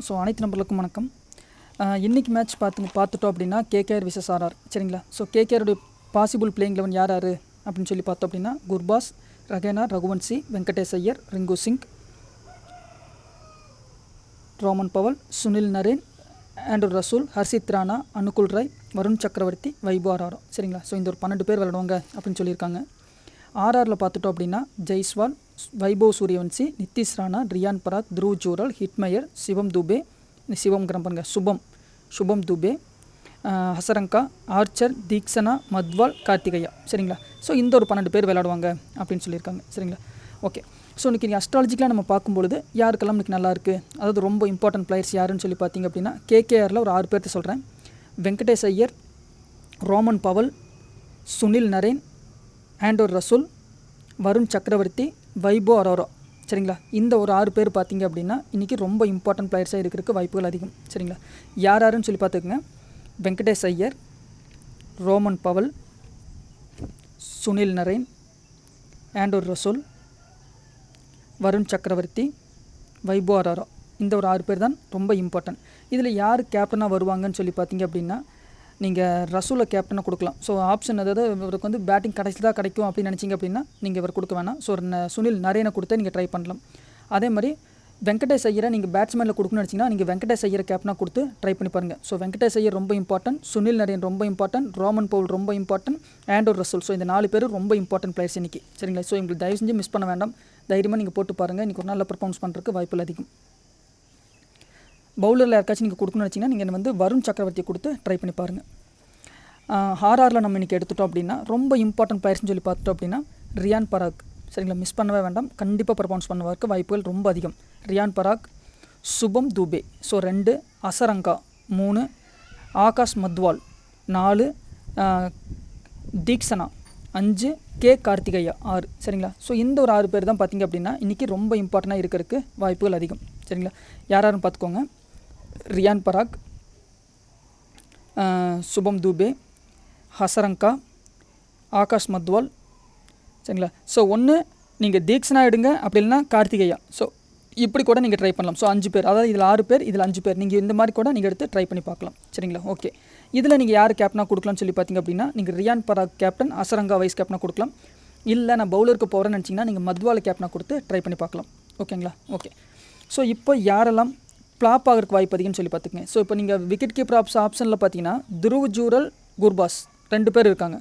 So அனைத்து நம்பர்களுக்கும் வணக்கம். இன்றைக்கி மேட்ச் பார்த்துட்டோம் அப்படின்னா கேகேஆர் விசஸ் ஆர்ஆர் சரிங்களா. ஸோ கேகேஆருடைய பாசிபிள் பிளேயிங் 11 யார் அப்படின்னு சொல்லி பார்த்தோம் அப்படின்னா Gurbaz, ரகேனா, Raghuvanshi, Venkatesh Iyer, Rinku Singh, Rovman Powell, Sunil Naren, Andrew ரசூல், ஹர்ஷித் ராணா, அனுகுல் ராய், வருண் சக்கரவர்த்தி, வைபோ ஆர்ஆர் சரிங்களா. ஸோ இந்த ஒரு 12 பேர் விளையாடுவாங்க அப்படின்னு சொல்லியிருக்காங்க. ஆர்ஆரில் பார்த்துட்டோம் அப்படின்னா ஜெய்ஸ்வால், வைபவ் சூரியவன்சி, நிதிஷ் ராணா, ரியான் பராக், த்ருவ் ஜூரல், ஹிட்மயர், சிவம் துபே, சுபம் துபே, ஹசரங்கா, ஆர்ச்சர், தீக்ஷனா, மத்வால், கார்த்திகையா சரிங்களா. ஸோ இந்த ஒரு 12 பேர் விளையாடுவாங்க அப்படின்னு சொல்லியிருக்காங்க சரிங்களா. ஓகே, ஸோ இன்றைக்கி அஸ்ட்ராலஜிக்கலாக நம்ம பார்க்கும்பொழுது யாருக்கெல்லாம் இன்றைக்கி நல்லாயிருக்கு, அதாவது ரொம்ப இம்பார்ட்டன்ட் பிளேயர்ஸ் யாருன்னு சொல்லி பார்த்தீங்க அப்படின்னா கேகேஆரில் ஒரு 6 பேர்த்த சொல்கிறேன். Venkatesh Iyer, Rovman Powell, Sunil Naren, Andrew ரசூல், வருண் சக்கரவர்த்தி, வைபோ ஆர்ஆர் சரிங்களா. இந்த ஒரு 6 பேர் பார்த்தீங்க அப்படின்னா இன்றைக்கி ரொம்ப இம்பார்ட்டன்ட் பிளேயர்ஸாக இருக்கிறதுக்கு வாய்ப்புகள் அதிகம் சரிங்களா. யாருன்னு சொல்லி பார்த்துக்குங்க. Venkatesh Iyer, Rovman Powell, Sunil Naren, Andrew ரசூல், வருண் சக்கரவர்த்தி, வைபோ ஆர்ஆர் இந்த ஒரு 6 பேர் தான் ரொம்ப இம்பார்ட்டன்ட். இதில் யார் கேப்டனாக வருவாங்கன்னு சொல்லி பார்த்தீங்க அப்படின்னா நீங்கள் ரசூலை கேப்டனாக கொடுக்கலாம். ஸோ ஆப்ஷன் அதாவது இவருக்கு வந்து பேட்டிங் கடைசியில் தான் கிடைக்கும் அப்படின்னு நினச்சிங்க அப்படின்னா நீங்கள் இவர் கொடுக்க வேணாம். ஸோ சுனில் நரேனை கொடுத்து நீங்கள் ட்ரை பண்ணலாம். அதே மாதிரி வெங்கடேஷ் ஐயரை நீங்கள் பேட்ஸ்மேனில் கொடுக்கணும்னு நினச்சிங்கன்னா நீங்கள் வெங்கடேஷ் ஐயரை கேப்டனாக கொடுத்து ட்ரை பண்ணி பாருங்கள். ஸோ வெங்கடேஷ் ஐயர் ரொம்ப இம்பார்ட்டன்ட், சுனில் நரேன் ரொம்ப இம்பார்ட்டன்ட், ரோமன் பவுல் ரொம்ப இம்பார்ட்டன்ட், ஆண்ட்ரூ ரசூல். ஸோ இந்த 4 பேர் ரொம்ப இம்பார்ட்டன்ட் பிளேயர்ஸ் இன்றைக்கி சரிங்களா. ஸோ உங்களுக்கு தயவு செஞ்சு மிஸ் பண்ண வேண்டாம். தைரியமாக நீங்கள் போட்டு பாருங்கள். இன்றைக்கி ஒரு நல்ல பர்ஃபார்மன்ஸ் பண்ணுறதுக்கு வாய்ப்புகள் அதிகம். பவுலரில் யாருக்காச்சும் நீங்கள் கொடுக்கணும்னு வச்சிங்கன்னா நீங்கள் வந்து வருண் சக்கரவர்த்தியை கொடுத்து ட்ரை பண்ணி பாருங்கள். ஆர்ஆரில் நம்ம இன்றைக்கி எடுத்துட்டோம் அப்படின்னா ரொம்ப இம்பார்ட்டன்ட் பிளேயர்ஸ்னு சொல்லி பார்த்துட்டோம் அப்படின்னா ரியான் பராக் சரிங்களா. மிஸ் பண்ணவே வேண்டாம். கண்டிப்பாக பர்ஃபார்மன்ஸ் பண்ணுவதற்கு வாய்ப்புகள் ரொம்ப அதிகம். ரியான் பராக், சுபம் துபே ஸோ 2, ஹசரங்கா 3, ஆகாஷ் மத்வால் 4, தீக்ஷனா 5, கார்த்திகையா 6 சரிங்களா. ஸோ இந்த ஒரு 6 பேர் தான் பார்த்திங்க அப்படின்னா இன்றைக்கி ரொம்ப இம்பார்ட்டண்ட்டாக இருக்கிறதுக்கு வாய்ப்புகள் அதிகம் சரிங்களா. யாரும் பார்த்துக்கோங்க. ரியான் பராக், சுபம் துபே, ஹசரங்கா, ஆகாஷ் மத்வால் சரிங்களா. ஸோ ஒன்று நீங்கள் தீக்ஷனா எடுங்க, அப்படி இல்லைனா கார்த்திகையா. ஸோ இப்படி கூட நீங்கள் ட்ரை பண்ணலாம். ஸோ 5 பேர், அதாவது இதில் 6 பேர், இதில் 5 பேர், நீங்கள் இந்த மாதிரி கூட நீங்கள் எடுத்து ட்ரை பண்ணி பார்க்கலாம் சரிங்களா. ஓகே, இதில் நீங்கள் யார் கேப்டனாக கொடுக்கலாம்னு சொல்லி பார்த்தீங்க அப்படின்னா நீங்கள் ரியான் பராக் கேப்டன், ஹசரங்கா வைஸ் கேப்டனாக கொடுக்கலாம். இல்லை நான் பவுலருக்கு போகிறேன்னு நினச்சிங்கன்னா நீங்கள் மத்வாலை கேப்டனாக கொடுத்து ட்ரை பண்ணி பார்க்கலாம். ஓகேங்களா. ஓகே, ஸோ இப்போ யாரெல்லாம் ஃப்ளாப் ஆகிறதுக்கு வாய்ப்பு அதிகம்னு சொல்லி பார்த்துக்கங்க. ஸோ இப்போ நீங்கள் விக்கெட் கீப்பர் ஆப்ஷனில் பார்த்தீங்கன்னா த்ருவ் ஜூரல், குர்பாஸ் 2 பேர் இருக்காங்க.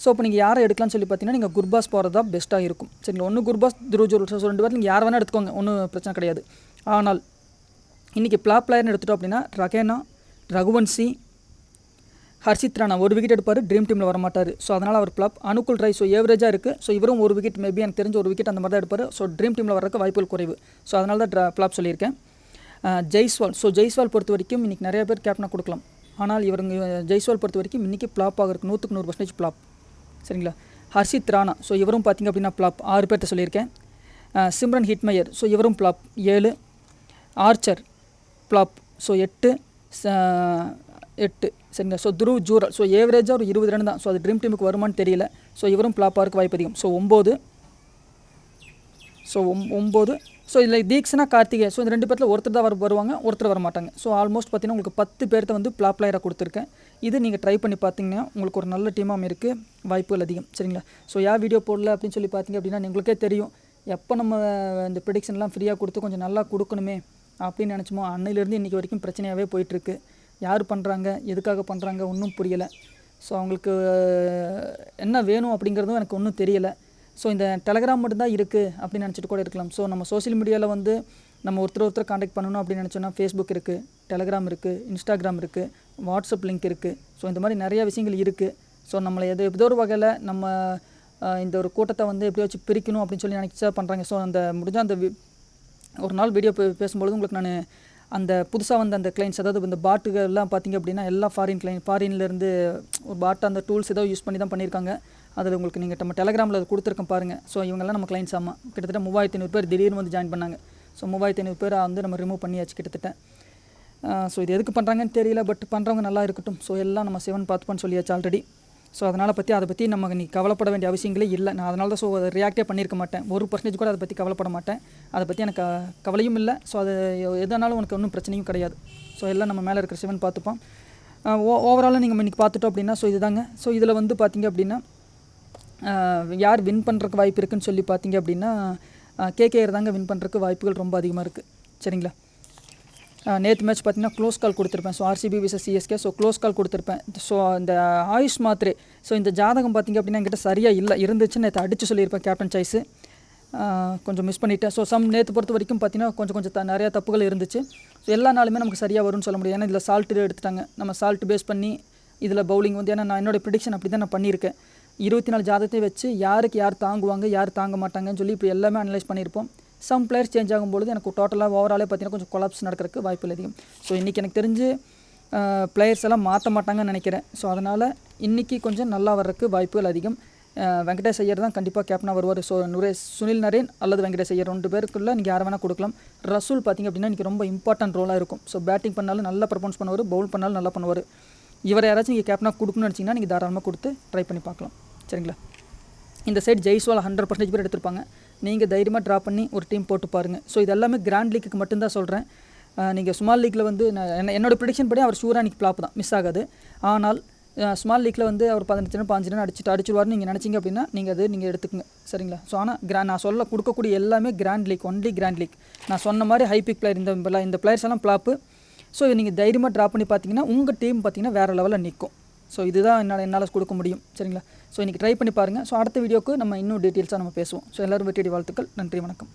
ஸோ இப்போ நீங்கள் யாரை எடுக்கலாம்னு சொல்லி பார்த்தீங்கன்னா நீங்கள் குர்பாஸ் போகிறது தான் பெஸ்ட்டாக இருக்கும் சரிங்களா. ஒன்று குர்பாஸ், த்ருவ் ஜூரல். ஸோ 2 பேர் நீங்கள் யார் வேணால் எடுத்துக்கோங்க, ஒன்றும் பிரச்சனை கிடையாது. ஆனால் இன்றைக்கி ஃப்ளாப் பிளேயர்னு எடுத்துட்டோம் அப்படின்னா ரகேனா, ரகுவன்சி, ஹர்ஷித் ராணா 1 விக்கெட் எடுப்பார், ட்ரீம் டீமில் வரமாட்டார். ஸோ அதனால் அவர் ஃப்ளாப். அனுகுல் ராய் ஸோ ஏவரேஜாக இருக்குது. ஸோ இவரும் 1 விக்கெட், மேபி எனக்கு தெரிஞ்ச 1 விக்கெட் அந்த மாதிரி தான் எடுப்பார். ஸோ ட்ரீம் டீமில் வரக்கு வாய்ப்புகள் குறைவு. ஸோ அதனால தான் ஃப்ளாப் சொல்லியிருக்கேன். ஜெய்ஸ்வால், ஸோ ஜெய்ஸ்வால் பொறுத்த வரைக்கும் இன்றைக்கி நிறைய பேர் கேப்டனாக கொடுக்கலாம். ஆனால் ஜெய்ஸ்வால் பொறுத்த வரைக்கும் இன்றைக்கி ஃப்ளாப் ஆகிறதுக்கு 100க்கு 100% ஃப்ளாப் சரிங்களா. ஹர்ஷித் ராணா ஸோ இவரும் பார்த்திங்க அப்படின்னா ஃப்ளாப், 6 பேர்த்த சொல்லியிருக்கேன். சிம்ரன் ஹிட்மயர் ஸோ இவரும் ஃப்ளாப் 7, ஆர்ச்சர் ஃப்ளாப் ஸோ 8 சரிங்களா. ஸோ த்ருவ் ஜூரல் ஸோ ஏவரேஜாக ஒரு 20 ரன் தான். ஸோ அது ட்ரீம் டீமுக்கு வருமானு தெரியல. ஸோ இவரும் ஃப்ளாப் ஆகிறதுக்கு வாய்ப்பு அதிகம். ஸோ 9 ஸோ இதில் தீக்ஷனா, கார்த்திகை ஸோ இந்த 2 பேரில் ஒருத்தர் தான் வருவாங்க, ஒருத்தர் வர மாட்டாங்க. ஸோ ஆல்மோஸ்ட் பார்த்தீங்கன்னா உங்களுக்கு 10 பேர்த்த வந்து ஃப்ளாப் பிளேயராக கொடுத்துருக்கேன். இது நீங்கள் ட்ரை பண்ணி பார்த்தீங்கன்னா உங்களுக்கு ஒரு நல்ல டீமாக இருக்குது, வாய்ப்புகள் அதிகம் சரிங்களா. ஸோ யார் வீடியோ போடல அப்படின்னு சொல்லி பார்த்தீங்க அப்படின்னா உங்களுக்கே தெரியும் எப்போ நம்ம இந்த ப்ரெடிக்ஷன்லாம் ஃப்ரீயாக கொடுத்து கொஞ்சம் நல்லா கொடுக்கணுமே அப்படின்னு நினச்சோமோ அன்னையிலேருந்து இன்றைக்கி வரைக்கும் பிரச்சனையாகவே போயிட்டுருக்கு. யார் பண்ணுறாங்க, எதுக்காக பண்ணுறாங்க ஒன்றும் புரியலை. ஸோ அவங்களுக்கு என்ன வேணும் அப்படிங்கிறதும் எனக்கு ஒன்றும் தெரியலை. ஸோ இந்த டெலகிராம் மட்டும்தான் இருக்குது அப்படின்னு நினச்சிட்டு கூட இருக்கலாம். ஸோ நம்ம சோஷியல் மீடியாவில் வந்து நம்ம ஒருத்தர் காண்டாக்ட் பண்ணணும் அப்படின்னு நினச்சோன்னா ஃபேஸ்புக் இருக்குது, டெலகிராம் இருக்குது, இன்ஸ்டாகிராம் இருக்குது, வாட்ஸ்அப் லிங்க் இருக்குது. ஸோ இந்த மாதிரி நிறையா விஷயங்கள் இருக்குது. ஸோ நம்மளை ஏதோ ஒரு வகையில் நம்ம இந்த ஒரு கூட்டத்தை வந்து எப்படி வச்சு பிரிக்கணும் அப்படின்னு சொல்லி நினச்சா பண்ணுறாங்க. ஸோ அந்த முடிஞ்சால் அந்த ஒரு நாள் வீடியோ பேசும்பொழுது உங்களுக்கு நான் அந்த புதுசாக வந்த அந்த கிளைண்ட்ஸ், அதாவது இந்த பாட்டுகள்லாம் பார்த்திங்க அப்படின்னா எல்லாம் ஃபாரின்லேருந்து ஒரு பாட்டு அந்த டூல்ஸ் ஏதோ யூஸ் பண்ணி தான் பண்ணியிருக்காங்க. அதில் உங்களுக்கு நீங்கள் நம்ம டெலகிராமில் அது கொடுத்துருக்கோம் பாருங்கள். ஸோ இவங்கெல்லாம் நம்ம கிளைண்ட்ஸ். ஆமாம், கிட்டத்தட்ட 3500 பேர் திடீர்னு வந்து ஜாயின் பண்ணாங்க. ஸோ 3500 பேர் வந்து நம்ம ரிமூவ் பண்ணியாச்சு கிட்டத்தட்ட. ஸோ இது எதுக்கு பண்ணுறாங்கன்னு தெரியல, பட் பண்ணுறவங்க நல்லா இருக்கட்டும். ஸோ எல்லாம் நம்ம சிவன் பார்த்துப்பான்னு சொல்லியாச்சு ஆல்ரெடி. ஸோ அதை பற்றி நம்ம நீ கவலைப்பட வேண்டிய அவசியங்களே இல்லை. நான் அதனால தான் அதை ரியாக்டே பண்ணியிருக்க மாட்டேன். 1% கூட அதை பற்றி கவலைப்பட மாட்டேன். அதை பற்றி எனக்கு கவலையும் இல்லை. ஸோ அது எதனாலும் உனக்கு ஒன்றும் பிரச்சனையும் கிடையாது. ஸோ எல்லாம் நம்ம மேலே இருக்கிற சிவன் பார்த்துப்பான். ஓவராலாக நீங்கள் இன்றைக்கி பார்த்துட்டோம் அப்படின்னா ஸோ இதுதாங்க. ஸோ இதில் பார்த்திங்க அப்படின்னா யார் வின் பண்ணுறதுக்கு வாய்ப்பு இருக்குதுன்னு சொல்லி பார்த்தீங்க அப்படின்னா கேகேஆர் தாங்க வின் பண்ணுறதுக்கு வாய்ப்புகள் ரொம்ப அதிகமாக இருக்குது. சரிங்களா? நேற்று மேட்ச் பார்த்தீங்கன்னா க்ளோஸ் கால் கொடுத்துருப்பேன். So RCB versus CSK. So close call கொடுத்துருப்பேன். ஸோ இந்த ஆயுஷ் மாத்திரை இந்த ஜாதகம் பார்த்திங்க அப்படின்னா என்கிட்ட சரியாக இல்லை. இருந்துச்சு நேற்று அடித்து சொல்லியிருப்பேன் கேப்டன் சாய்ஸு. கொஞ்சம் மிஸ் பண்ணிவிட்டேன். ஸோ நேற்று பொறுத்த வரைக்கும் பார்த்தீங்கன்னா கொஞ்சம் நிறையா தப்புகள் இருந்துச்சு. ஸோ எல்லா நாளுமே நமக்கு சரியாக வரும்னு சொல்ல முடியாது. ஏன்னா இதில் சால்ட்டு எடுத்துட்டாங்க. நம்ம சால்ட்டு பேஸ் பண்ணி இதில் பவுலிங் ஏன்னா நான் என்னோடய ப்ரிடிக்ஷன் அப்படி தான் நான் பண்ணியிருக்கேன். 24 ஜாதகத்தை வச்சு யாருக்கு யார் தாங்குவாங்க யார் தாங்க மாட்டாங்கன்னு சொல்லி இப்படி எல்லாமே அனலைஸ் பண்ணியிருப்போம். சம் பிளேயர்ஸ் சேஞ்ச் ஆகும்போது எனக்கு டோட்டலாக ஓவராலே பார்த்தீங்கன்னா கொஞ்சம் கொலாப்ஸ் நடக்கிறதுக்கு வாய்ப்பு அதிகம். ஸோ இன்றைக்கி எனக்கு தெரிஞ்சு பிளேயர்ஸ் எல்லாம் மாற்ற மாட்டாங்கன்னு நினைக்கிறேன். ஸோ அதனால் இன்றைக்கி கொஞ்சம் நல்லா வர்றதுக்கு வாய்ப்புகள் அதிகம். வெங்கடேஷ் ஐயர் தான் கண்டிப்பாக கேப்டனாக வருவார். ஸோ சுனில் நரேன் அல்லது வெங்கடேஷ் ஐயர் 2 பேருக்குள்ளே நீங்கள் யாரை வேணால் கொடுக்கலாம். ரசூல் பார்த்திங்க அப்படின்னா இன்றைக்கி ரொம்ப இம்பார்ட்டன்ட் ரோலாக இருக்கும். ஸோ பேட்டிங் பண்ணாலும் நல்லா பர்ஃபார்மன்ஸ் பண்ணுவார், பவுல் பண்ணாலும் நல்லா பண்ணுவார். இவரை யாராச்சும் நீங்கள் கேப்டனாக கொடுக்கணும்னு நினச்சிங்கன்னா நீங்கள் தாராளமாக கொடுத்து ட்ரை பண்ணி பார்க்கலாம். சரிங்களா? இந்த சைட் ஜெய்ஸ்வால் 100% பேர் எடுத்திருப்பாங்க. நீங்கள் தைரியமாக ட்ரா பண்ணி ஒரு டீம் போட்டு பாருங்கள். ஸோ இது எல்லாமே கிராண்ட் லீக்கு மட்டும்தான் சொல்கிறேன். நீங்கள் ஸ்மால் லீக்கில் என்னோடய ப்ரிடிக்ஷன் படி அவர் ஷூராக இன்றைக்கி ஃப்ளாப் தான், மிஸ் ஆகாது. ஆனால் ஸ்மால் லீக்கில் அவர் 15 ரன் 15 ரன் அடிச்சிடுவார்னு நீங்கள் நினச்சிங்க அப்படின்னா நீங்கள் எடுத்துக்கங்க. சரிங்களா? ஸோ ஆனால் நான் கொடுக்கக்கூடிய எல்லாமே grand league, only grand league. நான் சொன்ன மாதிரி ஹை பிக் பிளேயர் இந்த பிளேயர்ஸ் எல்லாம் ஃப்ளாப்பு. ஸோ நீங்கள் தைரியமாக ட்ரா பண்ணி பார்த்தீங்கன்னா உங்கள் டீம் பார்த்தீங்கன்னா வேறு லெவலில் நிற்கும். ஸோ இதுதான் என்னால் கொடுக்க முடியும். சரிங்களா? ஸோ இன்றைக்கி ட்ரை பண்ணி பாருங்கள். ஸோ அடுத்த வீடியோக்கு நம்ம இன்னும் டீட்டெயில்ஸாக நம்ம பேசுவோம். ஸோ எல்லோரும் வெற்றி வாழ்த்துக்கள். நன்றி, வணக்கம்.